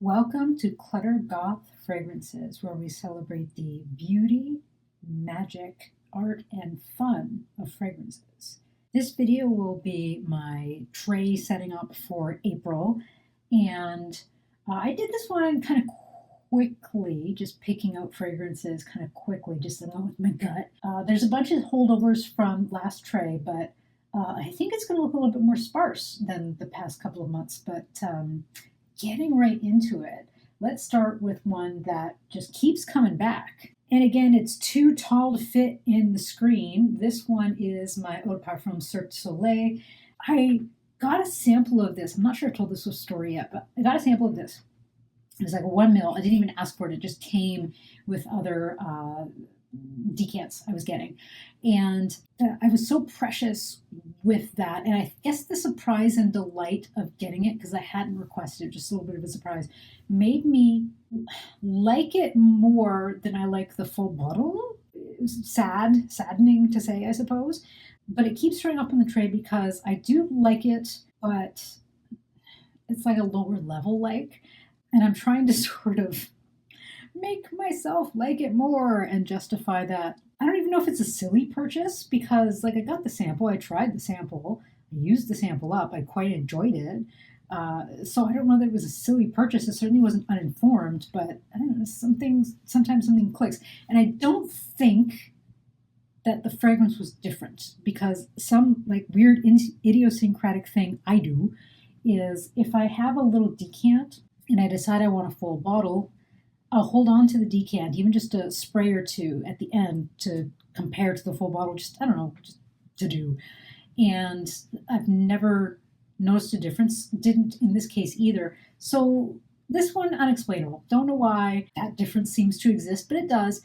Welcome to Clutter Goth Fragrances, where we celebrate the beauty, magic, art, and fun of fragrances. This video will be my tray setting up for April, and I did this one kind of quickly, just picking out fragrances kind of quickly, just along with my gut. There's a bunch of holdovers from last tray, but I think it's going to look a little bit more sparse than the past couple of months, but getting right into it, let's start with one that just keeps coming back. And again, it's too tall to fit in the screen. This one is my Eau de Parfum Cirque Soleil. I got a sample of this. I'm not sure I told this story yet, but I got a sample of this. It was like 1 ml. I didn't even ask for it. It just came with other decants I was getting. And I was so precious with that. And I guess the surprise and delight of getting it, because I hadn't requested it, just a little bit of a surprise, made me like it more than I like the full bottle. It was saddening to say, I suppose. But it keeps showing up on the tray because I do like it, but it's like a lower level like. And I'm trying to sort of make myself like it more and justify that. I don't even know if it's a silly purchase because, like, I got the sample, I tried the sample, I used the sample up, I quite enjoyed it. So I don't know that it was a silly purchase. It certainly wasn't uninformed, but I don't know, sometimes something clicks. And I don't think that the fragrance was different because some like weird idiosyncratic thing I do is if I have a little decant and I decide I want a full bottle, I'll hold on to the decant, even just a spray or two at the end to compare to the full bottle, just to do. And I've never noticed a difference, didn't in this case either. So this one, unexplainable. Don't know why that difference seems to exist, but it does.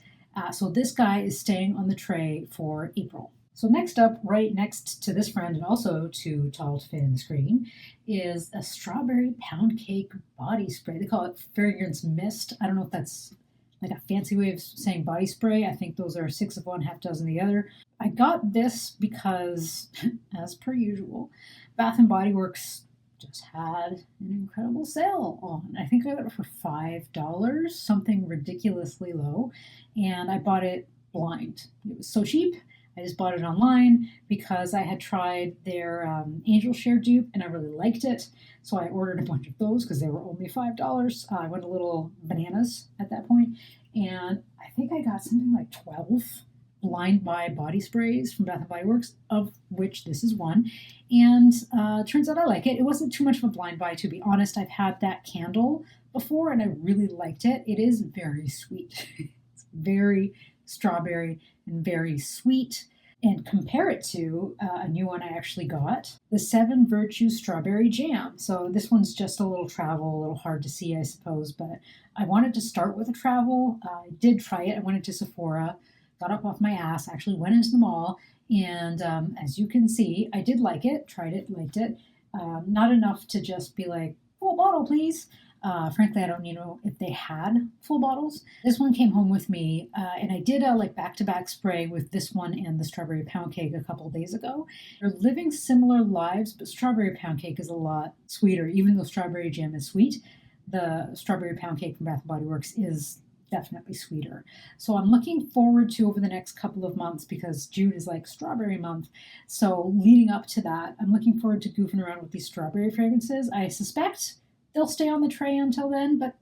So this guy is staying on the tray for April. So next up, right next to this friend and also too tall to fit in the screen, is a strawberry pound cake body spray. They call it fragrance mist. I don't know if that's like a fancy way of saying body spray. I think those are 6 of one, half dozen the other. I got this because, as per usual, Bath and Body Works just had an incredible sale on. I think I got it for $5, something ridiculously low, and I bought it blind. It was so cheap. I just bought it online because I had tried their Angel Share dupe and I really liked it. So I ordered a bunch of those because they were only $5. I went a little bananas at that point, and I think I got something like 12 blind buy body sprays from Bath & Body Works, of which this is one. And turns out I like it. It wasn't too much of a blind buy, to be honest. I've had that candle before and I really liked it. It is very sweet. It's very strawberry and very sweet. And compare it to a new one I actually got, the 7 Virtue Strawberry Jam. So this one's just a little travel, a little hard to see, I suppose, but I wanted to start with a travel. I did try it. I went into Sephora, got up off my ass, actually went into the mall, and as you can see, I did like it, tried it, liked it. Not enough to just be like, full bottle, please. Frankly, I don't know if they had full bottles. This one came home with me, and I did a like back-to-back spray with this one and the strawberry pound cake a couple of days ago. They're living similar lives, but strawberry pound cake is a lot sweeter. Even though strawberry jam is sweet, the strawberry pound cake from Bath & Body Works is definitely sweeter. So I'm looking forward to over the next couple of months, because June is like strawberry month. So leading up to that, I'm looking forward to goofing around with these strawberry fragrances. I suspect they'll stay on the tray until then, but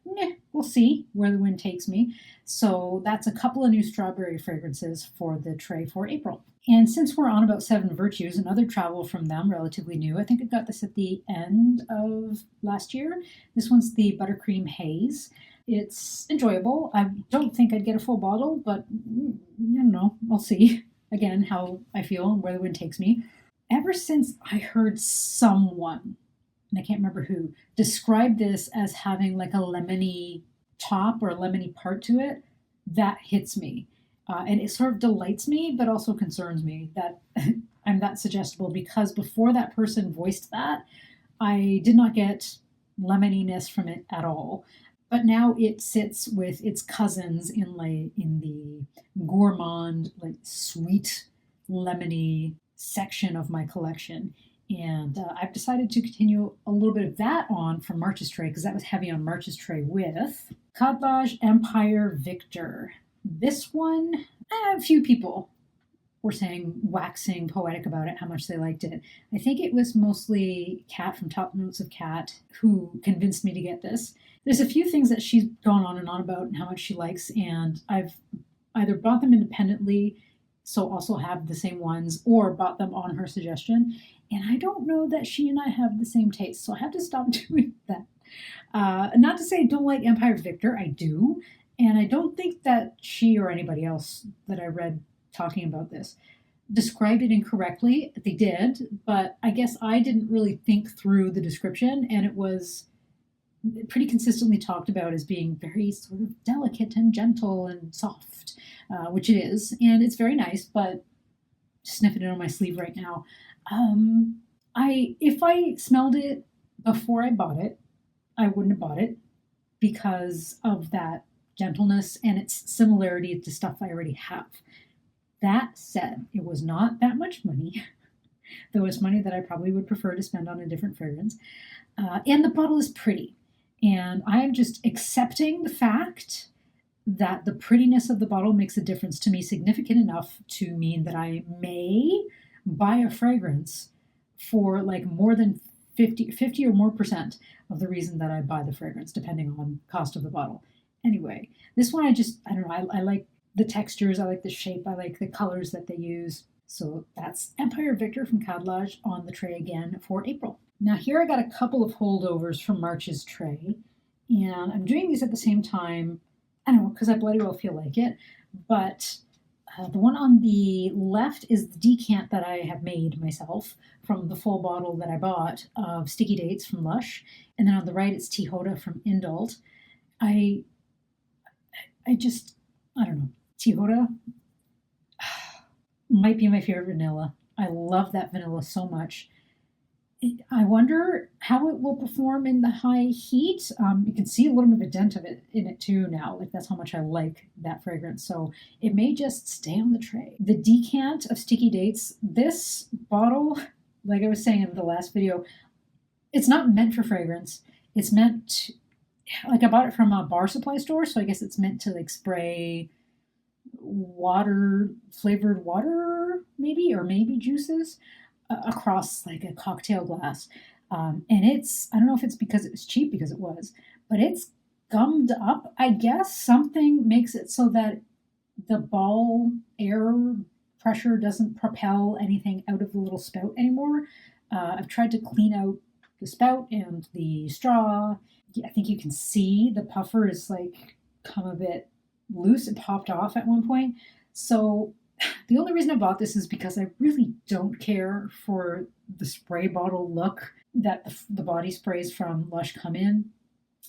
we'll see where the wind takes me. So that's a couple of new strawberry fragrances for the tray for April. And since we're on about 7 Virtues, another travel from them, relatively new. I think I got this at the end of last year. This one's the Buttercream Haze. It's enjoyable. I don't think I'd get a full bottle, but I don't know. I'll see, again, how I feel and where the wind takes me. Ever since I heard someone, and I can't remember who, described this as having like a lemony top or a lemony part to it, that hits me. And it sort of delights me, but also concerns me that I'm that suggestible, because before that person voiced that, I did not get lemoniness from it at all. But now it sits with its cousins in the gourmand, like sweet, lemony section of my collection. And I've decided to continue a little bit of that on from March's tray, because that was heavy on March's tray, with Khadlaj Empire Victor. This one, a few people were saying, waxing poetic about it, how much they liked it. I think it was mostly Kat from Top Notes of Kat who convinced me to get this. There's a few things that she's gone on and on about and how much she likes, and I've either bought them independently, so also have the same ones, or bought them on her suggestion. And I don't know that she and I have the same taste, so I have to stop doing that. Not to say I don't like Empire Victor, I do. And I don't think that she or anybody else that I read talking about this described it incorrectly. They did, but I guess I didn't really think through the description, and it was pretty consistently talked about as being very sort of delicate and gentle and soft, which it is, and it's very nice, but sniffing it on my sleeve right now. If I smelled it before I bought it, I wouldn't have bought it because of that gentleness and its similarity to stuff I already have. That said, it was not that much money, though it's money that I probably would prefer to spend on a different fragrance. And the bottle is pretty. And I am just accepting the fact that the prettiness of the bottle makes a difference to me, significant enough to mean that I may buy a fragrance for like more than 50 or more percent of the reason that I buy the fragrance, depending on cost of the bottle. Anyway, this one I don't know, I like the textures, I like the shape, I like the colors that they use. So that's Empire Victor from Khadlaj on the tray again for April. Now here I got a couple of holdovers from March's tray, and I'm doing these at the same time, I don't know, because I bloody well feel like it, but the one on the left is the decant that I have made myself from the full bottle that I bought of Sticky Dates from Lush, and then on the right it's Tihota from Indult. I don't know, Tihota might be my favorite vanilla. I love that vanilla so much. I wonder how it will perform in the high heat. You can see a little bit of a dent of it in it too now. Like, that's how much I like that fragrance. So it may just stay on the tray. The decant of Sticky Dates, this bottle, like I was saying in the last video, it's not meant for fragrance. It's meant to, like, I bought it from a bar supply store, so I guess it's meant to like spray water, flavored water maybe, or maybe juices across like a cocktail glass. And it's, I don't know if it's because it was cheap, because it was, but it's gummed up. I guess something makes it so that the ball air pressure doesn't propel anything out of the little spout anymore. I've tried to clean out the spout and the straw. I think you can see the puffer is like come a bit loose. It popped off at one point. So the only reason I bought this is because I really don't care for the spray bottle look that the body sprays from Lush come in.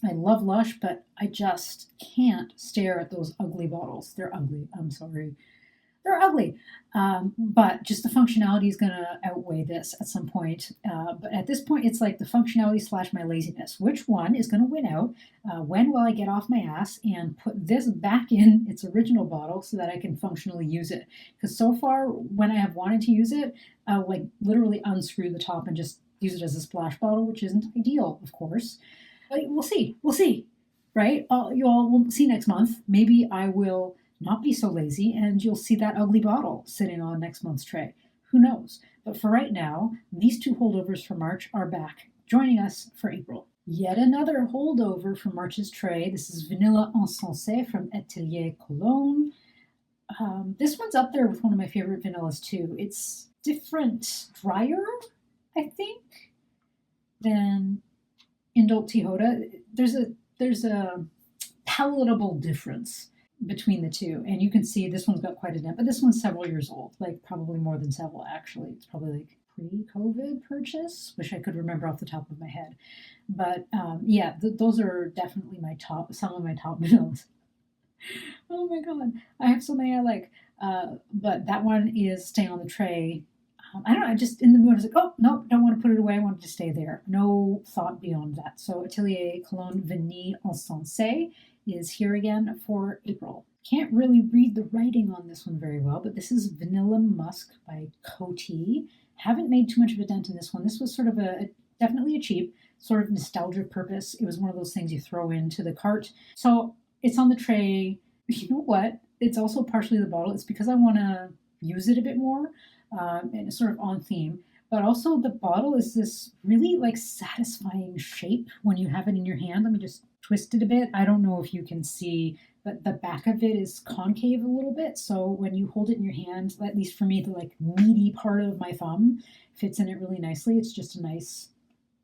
I love Lush, but I just can't stare at those ugly bottles. They're ugly. I'm sorry. They're ugly. But just the functionality is going to outweigh this at some point. But at this point, it's like the functionality / my laziness. Which one is going to win out? When will I get off my ass and put this back in its original bottle so that I can functionally use it? Because so far, when I have wanted to use it, I'll like literally unscrew the top and just use it as a splash bottle, which isn't ideal, of course. But we'll see. We'll see. Right? You all will see next month. Maybe I will not be so lazy and you'll see that ugly bottle sitting on next month's tray. Who knows? But for right now, these two holdovers for March are back, joining us for April. Yet another holdover from March's tray. This is Vanilla Insensée from Atelier, Cologne. This one's up there with one of my favorite vanillas too. It's different, drier, I think, than Indult Tihota. There's a palatable difference between the two, and you can see this one's got quite a dent, but this one's several years old, like probably more than several actually. It's probably like pre-COVID purchase. Wish I could remember off the top of my head, but yeah, those are definitely some of my top vanillas. Oh my god, I have so many I like, but that one is staying on the tray. I don't know, I just in the mood I was like, oh no, don't want to put it away, I want it to stay there. No thought beyond that. So Atelier Cologne Vanille Insensée is here again for April. Can't really read the writing on this one very well, but this is Vanilla Musk by Coty. Haven't made too much of a dent in this one. This was sort of definitely a cheap, sort of nostalgia purpose. It was one of those things you throw into the cart. So it's on the tray. You know what? It's also partially the bottle. It's because I want to use it a bit more, and it's sort of on theme. But also the bottle is this really like satisfying shape when you have it in your hand. Let me just twist it a bit. I don't know if you can see, but the back of it is concave a little bit. So when you hold it in your hand, at least for me, the like meaty part of my thumb fits in it really nicely. It's just a nice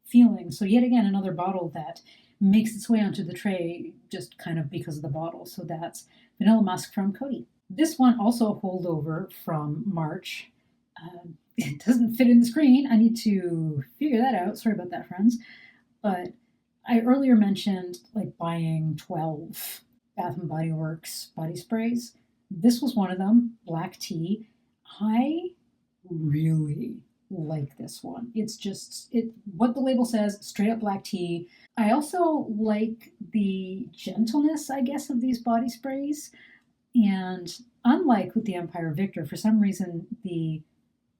feeling. So yet again, another bottle that makes its way onto the tray just kind of because of the bottle. So that's Vanilla Musk from Coty. This one also a holdover from March. It doesn't fit in the screen. I need to figure that out. Sorry about that, friends. But I earlier mentioned like buying 12 Bath & Body Works body sprays. This was one of them, black tea. I really like this one. It's just what the label says, straight up black tea. I also like the gentleness, I guess, of these body sprays. And unlike with the Empire Victor, for some reason, the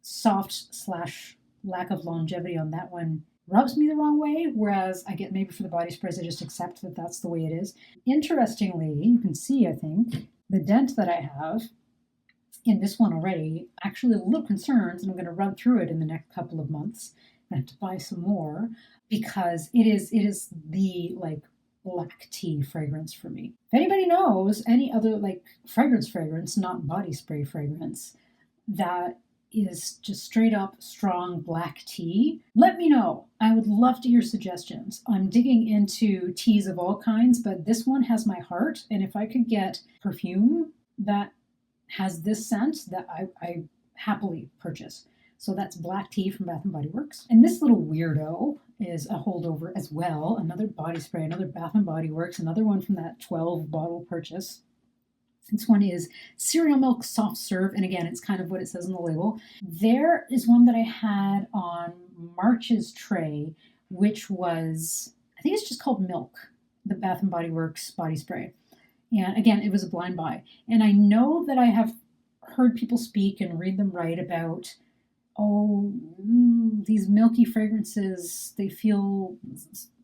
soft / lack of longevity on that one rubs me the wrong way, whereas I get maybe for the body sprays, I just accept that that's the way it is. Interestingly, you can see, I think, the dent that I have in this one already, actually a little concerned, and I'm going to run through it in the next couple of months. I have to buy some more because it is the like black tea fragrance for me. If anybody knows any other like fragrance, not body spray fragrance, that is just straight up strong black tea, let me know. I would love to hear suggestions. I'm digging into teas of all kinds, but this one has my heart, and if I could get perfume that has this scent, that I happily purchase. So that's black tea from Bath & Body Works. And this little weirdo is a holdover as well. Another body spray, another Bath & Body Works, another one from that 12 bottle purchase. This one is Cereal Milk Soft Serve, and again, it's kind of what it says on the label. There is one that I had on March's tray, which was, I think it's just called Milk, the Bath & Body Works body spray. And again, it was a blind buy. And I know that I have heard people speak and read them write about, these milky fragrances, they feel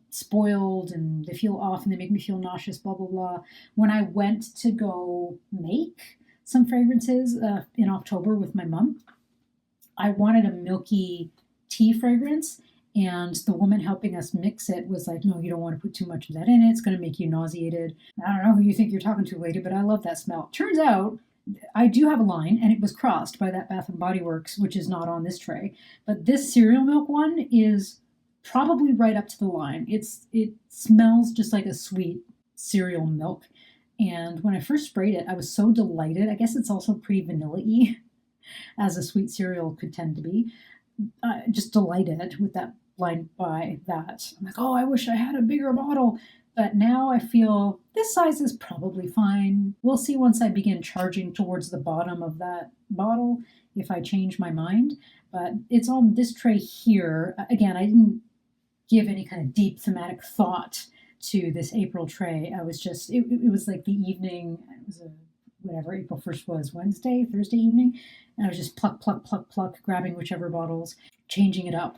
spoiled and they feel off and they make me feel nauseous, blah, blah, blah. When I went to go make some fragrances in October with my mom, I wanted a milky tea fragrance. And the woman helping us mix it was like, no, you don't want to put too much of that in it. It's going to make you nauseated. I don't know who you think you're talking to, lady, but I love that smell. Turns out I do have a line, and it was crossed by that Bath & Body Works, which is not on this tray. But this cereal milk one is probably right up to the line. It smells just like a sweet cereal milk. And when I first sprayed it, I was so delighted. I guess it's also pretty vanilla-y, as a sweet cereal could tend to be. Just delighted with that blind buy that. I'm like, I wish I had a bigger bottle. But now I feel this size is probably fine. We'll see once I begin charging towards the bottom of that bottle if I change my mind. But it's on this tray here. Again, I didn't give any kind of deep thematic thought to this April tray. I was just, it was like the evening, it was whatever April 1st was, Thursday evening. And I was just pluck, grabbing whichever bottles, changing it up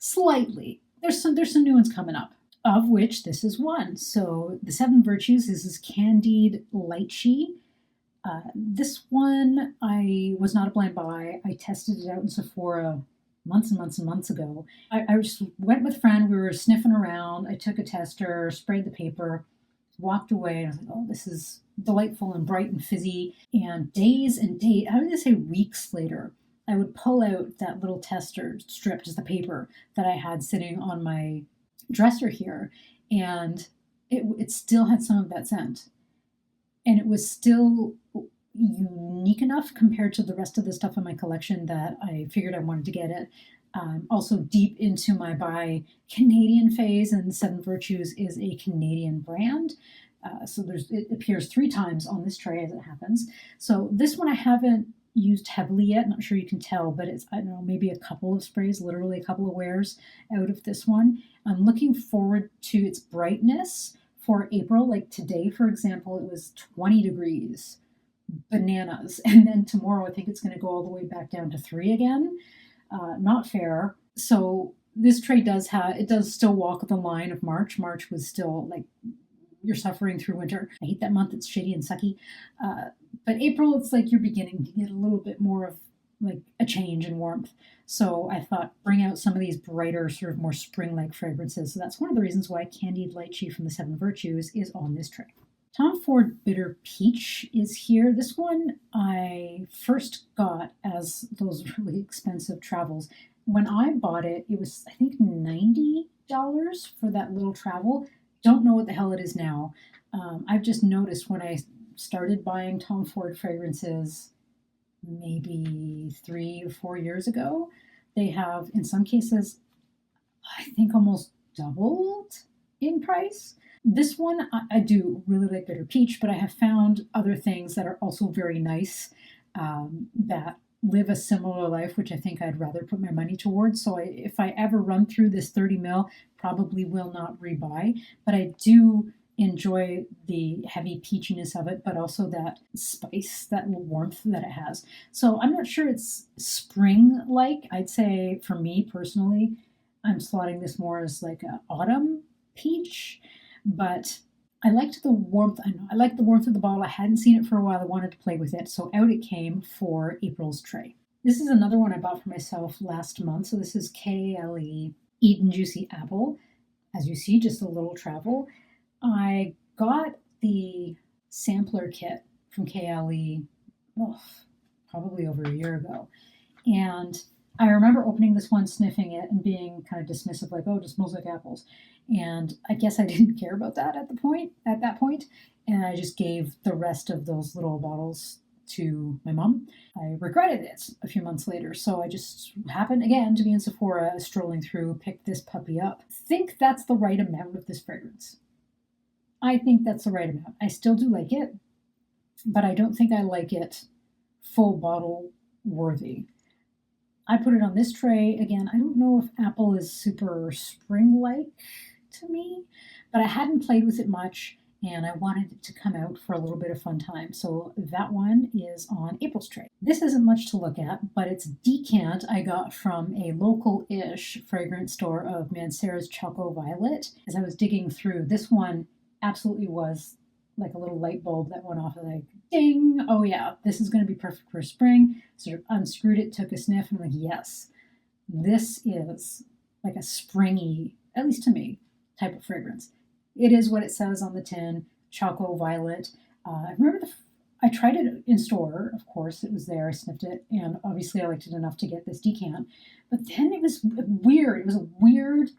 slightly. There's some new ones coming up, of which this is one. So the 7 Virtues, this is Candied Lychee. This one, I was not a blind buy. I tested it out in Sephora months and months ago. I just went with a friend. We were sniffing around. I took a tester, sprayed the paper, walked away. And I was like, this is delightful and bright and fizzy. And days, I was going to say weeks later, I would pull out that little tester strip, just the paper that I had sitting on my dresser here, and it still had some of that scent. And it was still unique enough compared to the rest of the stuff in my collection that I figured I wanted to get it. Also deep into my buy Canadian phase, and 7 Virtues is a Canadian brand. So it appears 3 times on this tray as it happens. So this one I haven't used heavily yet. Not sure you can tell, but it's, I don't know, maybe a couple of sprays, literally a couple of wears out of this one. I'm looking forward to its brightness for April. Like today, for example, it was 20 degrees, bananas. And then tomorrow, I think it's going to go all the way back down to 3 again. not fair. So this tray does still walk the line of March. March was still like, you're suffering through winter. I hate that month. It's shitty and sucky. But April, it's like you're beginning to get a little bit more of like a change in warmth. So I thought bring out some of these brighter, sort of more spring-like fragrances. So that's one of the reasons why Candied Lychee from the Seven Virtues is on this tray. Tom Ford Bitter Peach is here. This one I first got as those really expensive travels. When I bought it, it was, I think, $90 for that little travel. Don't know what the hell it is now. I've just noticed when I started buying Tom Ford fragrances maybe 3 or 4 years ago, they have, in some cases, I think almost doubled in price. This one, I do really like Bitter Peach, but I have found other things that are also very nice that live a similar life, which I think I'd rather put my money towards. So if I ever run through this 30 ml, probably will not rebuy, but I do enjoy the heavy peachiness of it, but also that spice, that warmth that it has. So I'm not sure it's spring-like. I'd say for me personally, I'm slotting this more as like an autumn peach, but I liked the warmth. I liked the warmth of the bottle. I hadn't seen it for a while. I wanted to play with it, so out it came for April's tray. This is another one I bought for myself last month. So this is KLE Eden Juicy Apple. As you see, just a little travel. I got the sampler kit from KLE probably over a year ago. And I remember opening this one, sniffing it, and being kind of dismissive, like, oh, it just smells like apples. And I guess I didn't care about that at that point. And I just gave the rest of those little bottles to my mom. I regretted it a few months later. So I just happened again to be in Sephora, strolling through, picked this puppy up. Think that's the right amount of this fragrance. I think that's the right amount. I still do like it, but I don't think I like it full bottle worthy. I put it on this tray. Again, I don't know if apple is super spring-like to me, but I hadn't played with it much and I wanted it to come out for a little bit of fun time. So that one is on April's tray. This isn't much to look at, but it's decant I got from a local-ish fragrance store of Mancera's Choco Violet. As I was digging through, this one absolutely was like a little light bulb that went off, like, ding, oh yeah, this is going to be perfect for spring. Sort of unscrewed it, took a sniff, and I'm like, yes, this is like a springy, at least to me, type of fragrance. It is what it says on the tin, Choco Violet. I remember I tried it in store, of course, it was there, I sniffed it, and obviously I liked it enough to get this decant. But then it was weird. It was a weird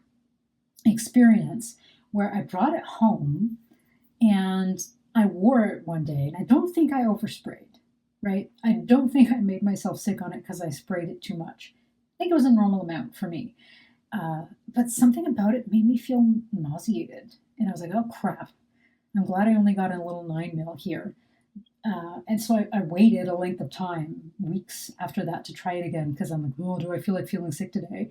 experience where I brought it home and I wore it one day, and I don't think I oversprayed, right? I don't think I made myself sick on it because I sprayed it too much. I think it was a normal amount for me. But something about it made me feel nauseated. And I was like, oh crap, I'm glad I only got a little 9 ml here. And so I waited a length of time, weeks after that, to try it again because I'm like, oh, do I feel like feeling sick today?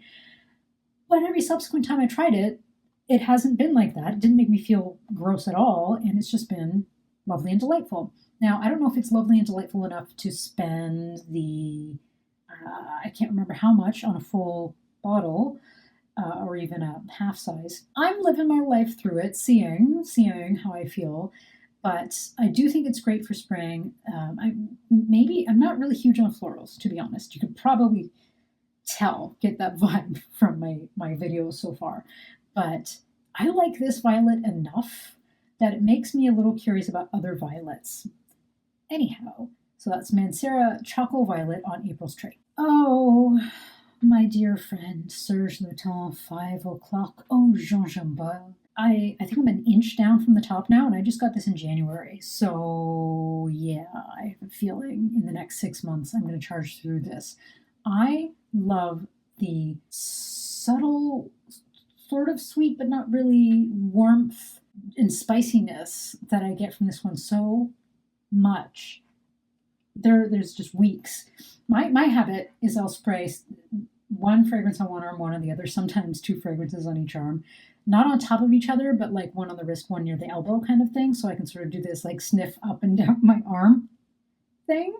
But every subsequent time I tried it, it hasn't been like that. It didn't make me feel gross at all, and it's just been lovely and delightful. Now, I don't know if it's lovely and delightful enough to spend the, I can't remember how much on a full bottle, or even a half size. I'm living my life through it, seeing how I feel, but I do think it's great for spring. I'm not really huge on florals, to be honest. You could probably get that vibe from my videos so far. But I like this violet enough that it makes me a little curious about other violets. Anyhow, so that's Mancera Choco Violet on April's tray. Oh, my dear friend, Serge Lutens, 5 o'clock. Oh, Gingembre. I think I'm an inch down from the top now, and I just got this in January. So, yeah, I have a feeling in the next 6 months I'm going to charge through this. I love the subtle, sort of sweet, but not really warmth and spiciness that I get from this one so much. There's just weeks. My habit is I'll spray one fragrance on one arm, one on the other, sometimes 2 fragrances on each arm. Not on top of each other, but like one on the wrist, one near the elbow kind of thing, so I can sort of do this like sniff up and down my arm thing.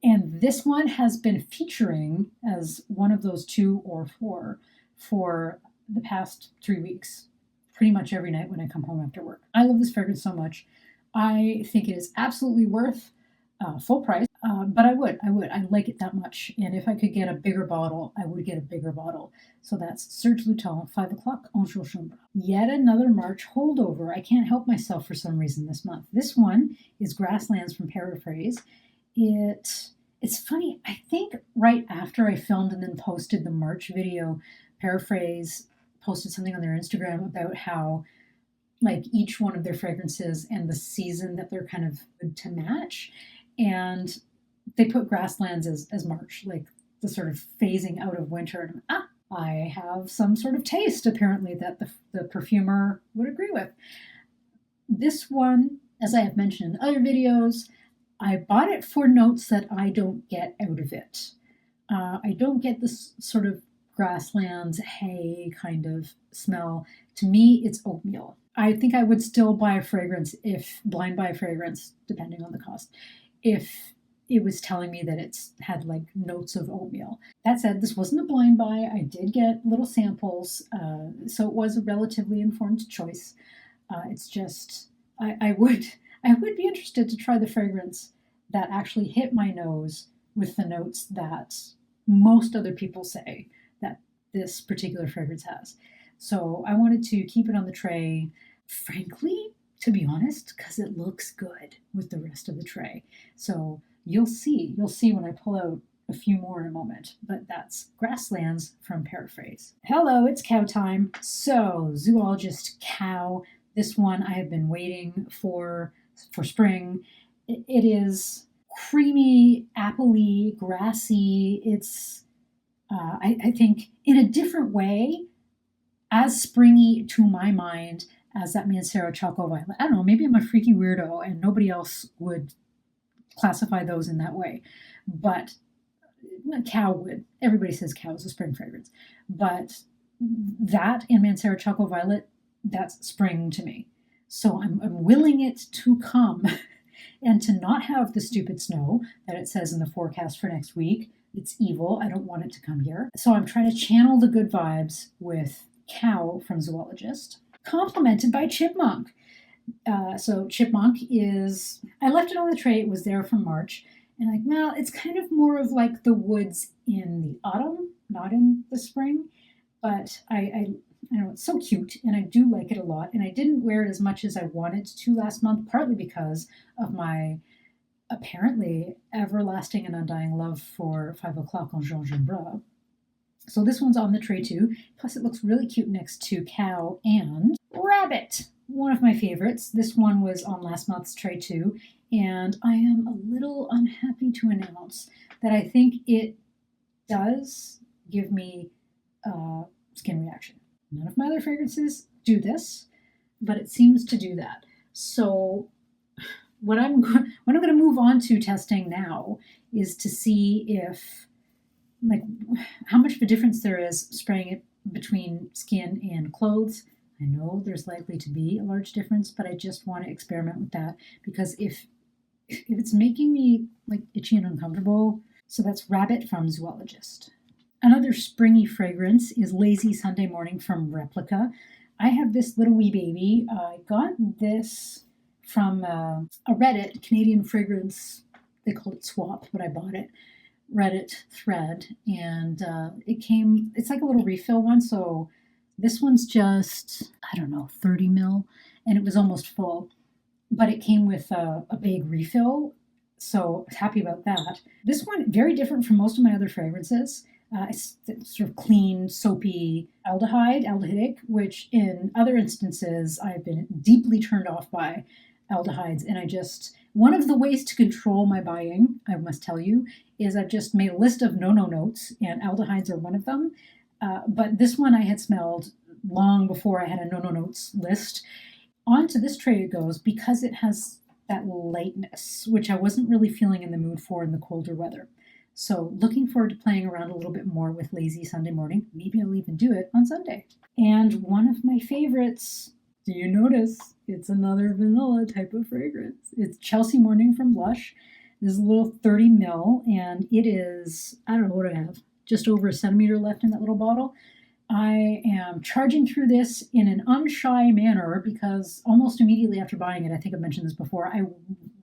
And this one has been featuring as one of those 2 or 4 for the past 3 weeks, pretty much every night when I come home after work. I love this fragrance so much. I think it is absolutely worth full price, but I like it that much. And if I could get a bigger bottle, I would get a bigger bottle. So that's Serge Lutens, 5 o'clock en Gingembre. Yet another March holdover. I can't help myself for some reason this month. This one is Grasslands from Paraphrase. It's funny, I think right after I filmed and then posted the March video, Paraphrase posted something on their Instagram about how like each one of their fragrances and the season that they're kind of good to match. And they put Grasslands as March, like the sort of phasing out of winter. And I have some sort of taste apparently that the perfumer would agree with. This one, as I have mentioned in other videos, I bought it for notes that I don't get out of it. I don't get this sort of grasslands, hay kind of smell. To me, it's oatmeal. I think I would still buy a fragrance blind buy a fragrance, depending on the cost, if it was telling me that it's had like notes of oatmeal. That said, this wasn't a blind buy. I did get little samples, so it was a relatively informed choice. It's just, I would be interested to try the fragrance that actually hit my nose with the notes that most other people say that this particular fragrance has. So I wanted to keep it on the tray, frankly, to be honest, because it looks good with the rest of the tray. So you'll see when I pull out a few more in a moment, but that's Grasslands from Paraphrase. Hello, it's cow time. So Zoologist Cow. This one I have been waiting for spring. It is creamy, appley, grassy. It's, I think, in a different way, as springy to my mind as that Mancera Choco Violet. I don't know, maybe I'm a freaky weirdo and nobody else would classify those in that way. But Cow would. Everybody says Cow is a spring fragrance. But that and Mancera Choco Violet, that's spring to me. So I'm willing it to come and to not have the stupid snow that it says in the forecast for next week. It's evil. I don't want it to come here. So I'm trying to channel the good vibes with Cow from Zoologist, complemented by Chipmunk. So Chipmunk is, I left it on the tray. It was there from March. And like, well, it's kind of more of like the woods in the autumn, not in the spring. But I know it's so cute and I do like it a lot. And I didn't wear it as much as I wanted to last month, partly because of my apparently everlasting and undying love for 5 o'clock en Gingembre. So this one's on the tray too. Plus it looks really cute next to Cow and Rabbit, one of my favorites. This one was on last month's tray too. And I am a little unhappy to announce that I think it does give me a skin reaction. None of my other fragrances do this, but it seems to do that. So what I'm going to move on to testing now is to see if, like, how much of a difference there is spraying it between skin and clothes. I know there's likely to be a large difference, but I just want to experiment with that because if it's making me like itchy and uncomfortable. So that's Rabbit from Zoologist. Another springy fragrance is Lazy Sunday Morning from Replica. I have this little wee baby. I got this from a Reddit, Canadian fragrance, they called it Swap, but I bought it, Reddit thread, and it's like a little refill one, so this one's just, I don't know, 30 ml, and it was almost full, but it came with a big refill, so I was happy about that. This one, very different from most of my other fragrances. It's sort of clean, soapy aldehydic, which in other instances I've been deeply turned off by aldehydes. And one of the ways to control my buying, I must tell you, is I've just made a list of no-no notes, and aldehydes are one of them. But this one I had smelled long before I had a no-no notes list. Onto this tray it goes because it has that lightness, which I wasn't really feeling in the mood for in the colder weather. So looking forward to playing around a little bit more with Lazy Sunday Morning. Maybe I'll even do it on Sunday. And one of my favorites, do you notice? It's another vanilla type of fragrance. It's Chelsea Morning from Lush. This is a little 30 ml, and it is, I don't know what I have, just over a centimeter left in that little bottle. I am charging through this in an unshy manner because almost immediately after buying it, I think I've mentioned this before, I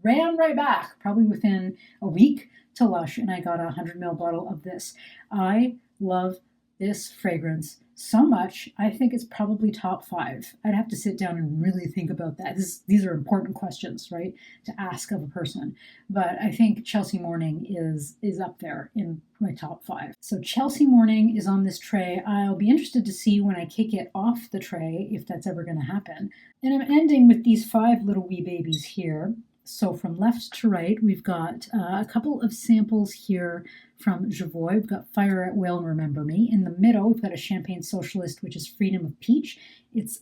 ran right back, probably within a week, to Lush, and I got a 100 ml bottle of this. I love this fragrance so much. I think it's probably top 5. I'd have to sit down and really think about that. These are important questions, right, to ask of a person. But I think Chelsea Morning is up there in my top 5. So Chelsea Morning is on this tray. I'll be interested to see when I kick it off the tray if that's ever going to happen. And I'm ending with these 5 little wee babies here. So from left to right, we've got a couple of samples here from Gingembre. We've got Fire at Will and Remember Me. In the middle, we've got a Champagne Socialist, which is Freedom of Peach. It's,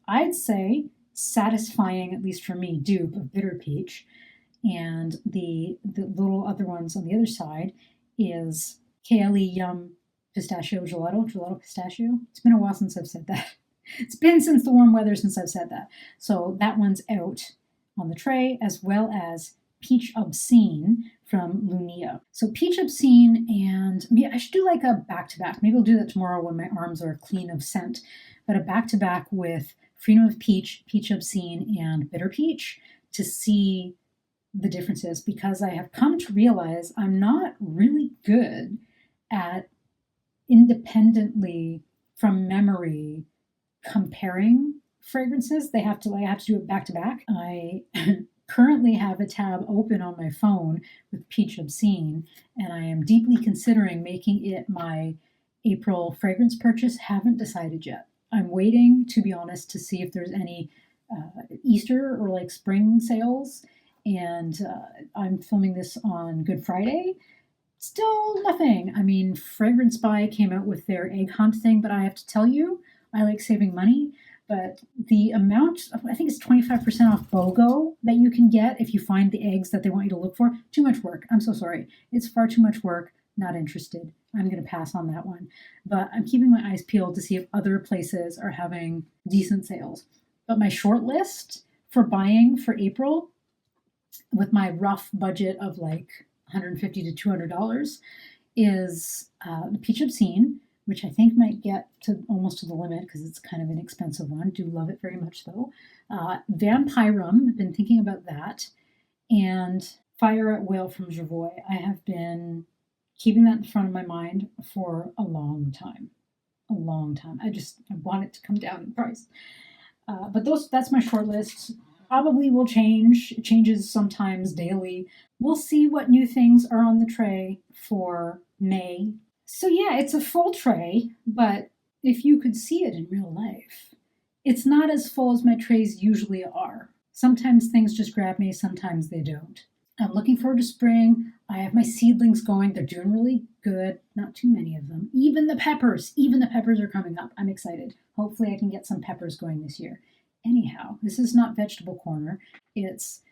I'd say, satisfying, at least for me, dupe of Bitter Peach. And the little other ones on the other side is KLE Yum Pistachio Gelato Pistachio. It's been a while since I've said that. It's been since the warm weather since I've said that. So that one's out on the tray, as well as Peach Obscene from Lunia. So Peach Obscene, and I should do like a back-to-back. Maybe I'll do that tomorrow when my arms are clean of scent. But a back-to-back with Freedom of Peach, Peach Obscene, and Bitter Peach to see the differences, because I have come to realize I'm not really good at independently from memory comparing fragrances. I have to do it back to back. I currently have a tab open on my phone with Peach Obscene, and I am deeply considering making it my April fragrance purchase. Haven't decided yet. I'm waiting, to be honest, to see if there's any Easter or like spring sales, and I'm filming this on Good Friday. Still nothing. I mean, Fragrance Buy came out with their egg hunt thing, but I have to tell you, I like saving money. But the amount, I think it's 25% off BOGO that you can get if you find the eggs that they want you to look for. Too much work. I'm so sorry. It's far too much work. Not interested. I'm going to pass on that one. But I'm keeping my eyes peeled to see if other places are having decent sales. But my short list for buying for April, with my rough budget of like $150 to $200, is the Peach Obscene, which I think might get to almost to the limit because it's kind of an expensive one. Do love it very much though. Vampirum, I've been thinking about that. And Fire at Will from Gingembre. I have been keeping that in front of my mind for a long time. A long time. I want it to come down in price. But that's my short list. Probably will change. It changes sometimes daily. We'll see what new things are on the tray for May. So yeah, it's a full tray, but if you could see it in real life, it's not as full as my trays usually are. Sometimes things just grab me, sometimes they don't. I'm looking forward to spring. I have my seedlings going. They're doing really good. Not too many of them. Even the peppers are coming up. I'm excited. Hopefully I can get some peppers going this year. Anyhow, this is not vegetable corner. It's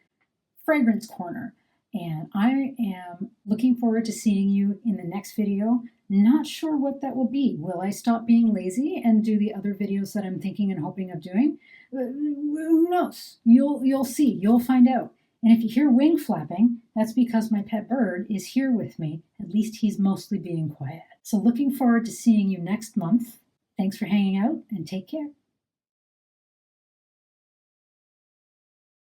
fragrance corner. And I am looking forward to seeing you in the next video. Not sure what that will be. Will I stop being lazy and do the other videos that I'm thinking and hoping of doing? Who knows? You'll see. You'll find out. And if you hear wing flapping, that's because my pet bird is here with me. At least he's mostly being quiet. So looking forward to seeing you next month. Thanks for hanging out and take care.